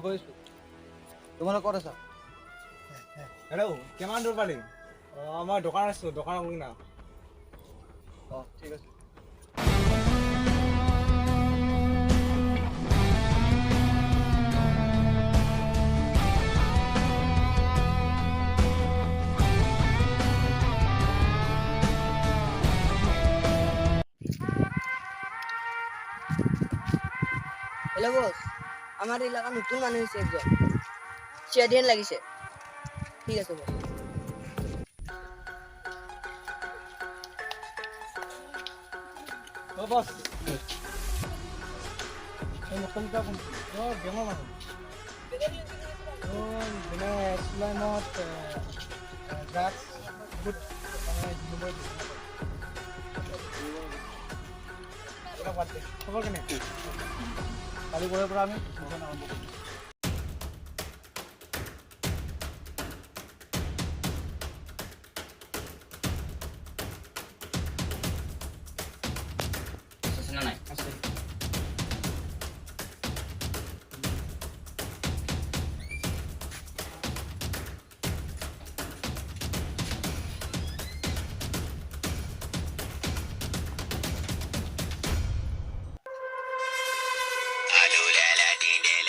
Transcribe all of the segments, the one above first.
গৈছোঁ। তোমালোক ক'ত আছা? হেল্ল' কিমান দূৰ পালি? মই দোকান আছোঁ, দোকানত গৈ না। ঠিক আছে। হেল্ল' বস, আমার এলাকা নতুন মানুষ হয়েছে একজন, চেয়ারদিন লাগিছে। ঠিক আছে বস। বস এই মুখ্যমন্ত্ৰী বেমাৰ মানুহ মানে ইছলামত ড্ৰাগছ বহুত মানে খবৰ কেনে? কালি পৰহিৰ পৰা আমি আৰম্ভ কৰিম। নাই আছে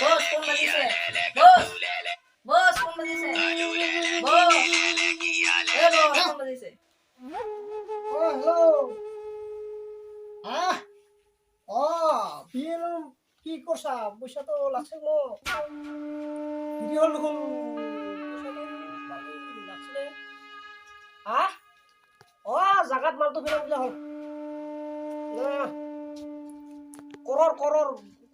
বস কোন বাজিছে? বস বস কোন বাজিছে? বস এ বস কোন বাজিছে? হেল্ল' বিয়েৰ কি কৰছা? পইচাটো লাগছে মোক। কি হ'ল দেখোন লাগছিলে। জাগাত মালটো ফেলাই দিলে হ'ল।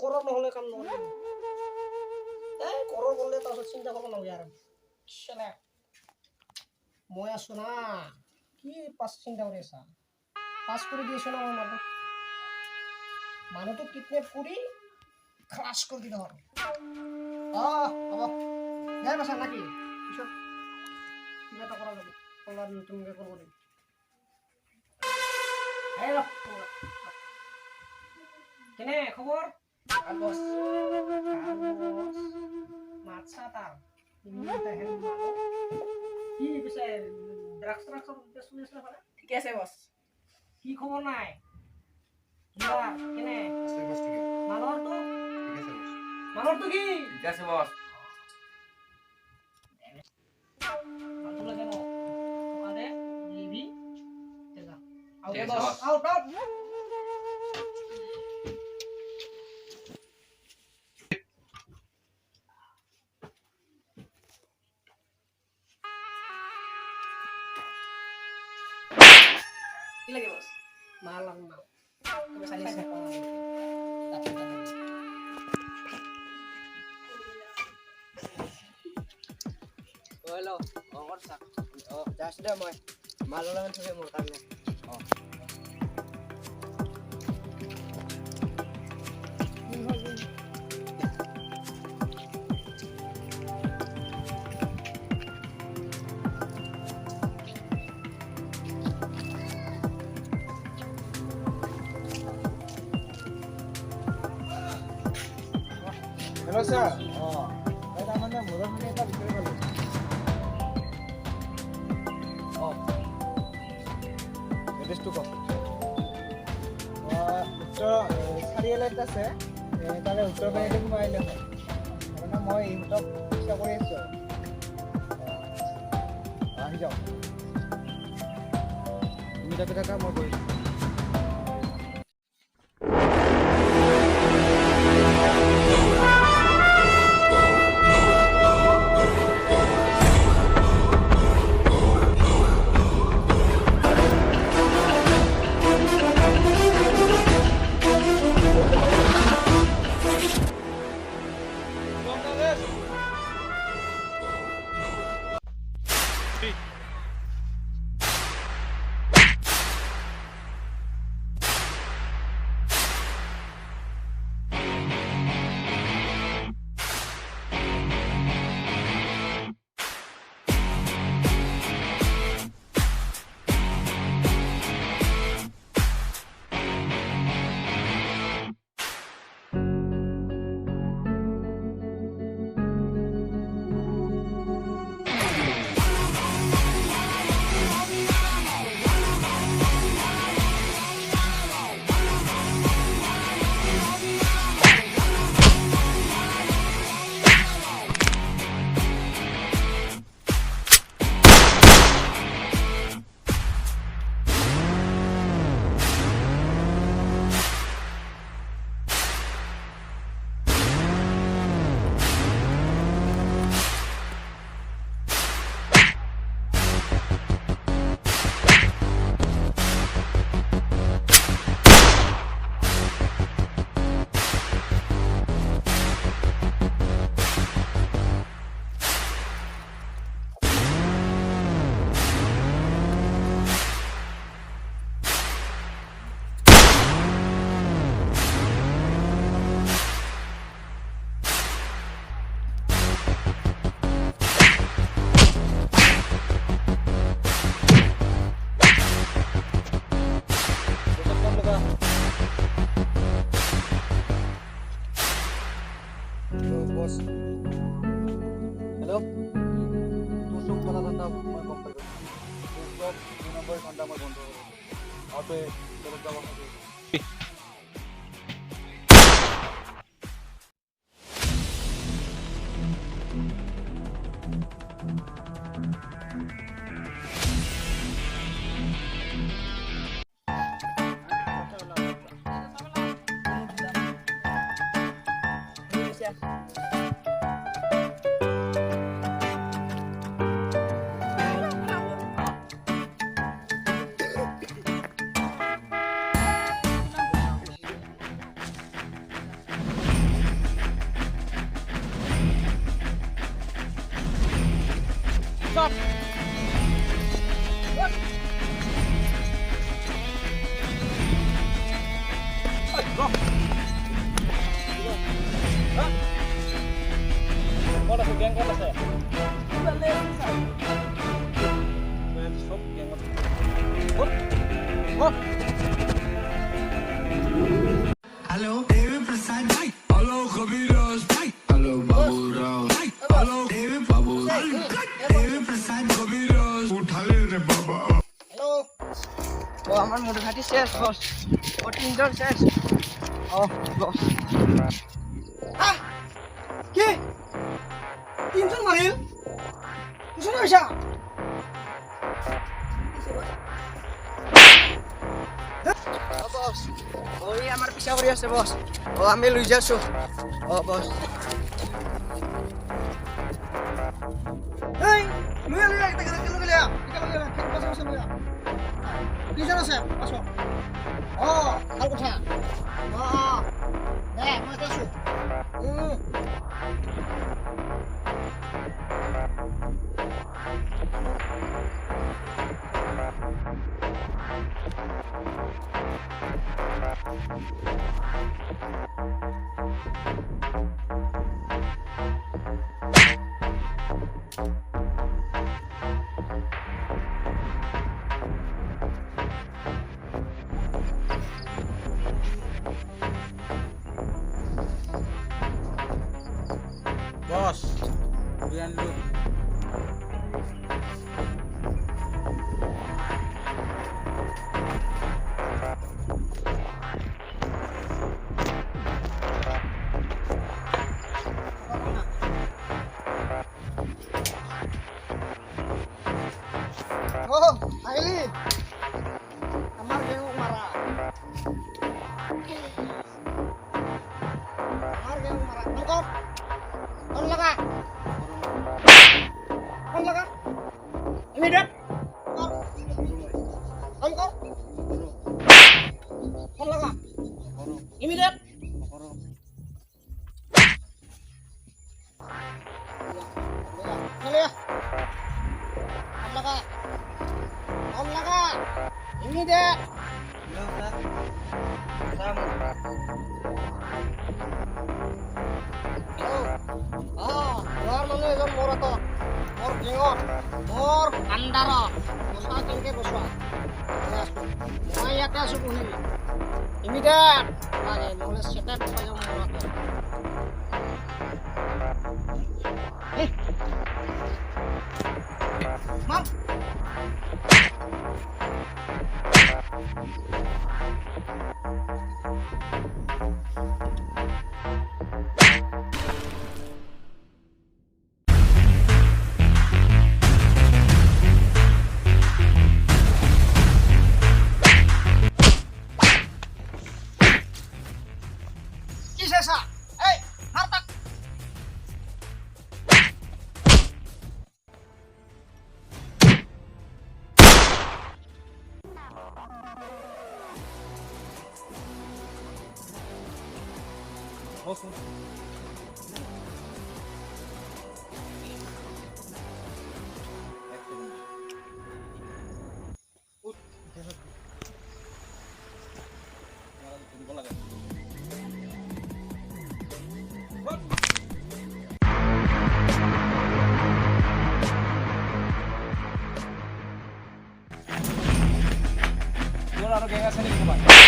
কৰৰ নহ'লে কাম নহ'লে। কৰৰ বললে তাৰপিছত চিন্তা কৰিব নালাগে আৰু। মই আছো না, কি চিন্তা কৰি আছা? পাছ কৰি দি আছো না মই মানুহটো কিডনেপ কৰি ক্ৰাছ কৰি দিলে হ'ল। হ'ব দে পাছা নাকি পিছত কিবা এটা কৰা যাব। কলাৰ নতুনকৈ কৰিব লাগিব। কেনে খবৰ? মাছা তাৰ কি পিছে ড্ৰাগছ চলি আছে নহয়? ঠিকে আছে বস। কি খবৰ নাই? কেনে মানুহৰটো কি? ঠিক আছে বস। ভালটো লাগে ন? টকা দে লিবি যা। ঠিক আছে বস। আউট কি লাগে বস? মাল আন মাল। তুমি চালি আছে। হেল্ল' ক'ত আছা? যাইছোঁ দে মই মাল ওলাই থৈ মোৰ কাৰণে। হেল্ল' ছাৰ তাৰমানে মোৰৰ মানে এটা বিচাৰি পালোঁ। এড্ৰেছটো কওক। উত্তৰ চাৰিআলিত আছে, তাৰে উত্তৰ পানীতে সোমাই আহিলে হয়। তাৰমানে মই ইহঁতক চেষ্টা কৰি আছোঁ আৰু আহি যাওক। তুমি তাতে থাকা, মই কৰিছোঁ। চব তোৰ চব কথা ধান্দা মই গম পাই গৈছোঁ তোৰ চব 2 নম্বৰ ঘণ্টা মই বন্ধ কৰোঁ আৰু তই বেলেগ যাব নালাগে ক'ত আছে গেং ক'ত আছে চব গেঙত Hello, David Prasad. Hello, Khabiras. Hello, Babu Rao. Hello, David Babu. David Prasad, Khabiras. Uthale re baba. Hello ও আমার মোটর ঘাটি শেষ বস ও 3 জন শেষ ও বস কি 3 জন মারিল শুনো এসা বস ওই আমার পিছা করে আছে বস ও আমি লই যাচ্ছো ও বস এই লইয়া লইয়া এটা কেন লইয়া এটা লইয়া কেন পাশে লইয়া কিজন আছে আসো ও ভাল কথা দে মই আছো বস তুই আনলো ও আইলি আমার গেউ মারা कौन लगा इमीडिएट कौन लगा इमीडिएट चलिए कौन लगा इमीडिएट মানুহ এজন মোৰ আত মোৰ গেঙত মোৰ আণ্ডাৰত বচোৱা কেনেকৈ বচোৱা মই ইয়াতে আছো বহি ইমিডিয়েট লাগে নহ'লে চেটেপ পাই যাম মোৰ আত মাৰ esa? ¡Ey! ¡Harta! Ojo. Geng আছে নেকি তোমাৰ?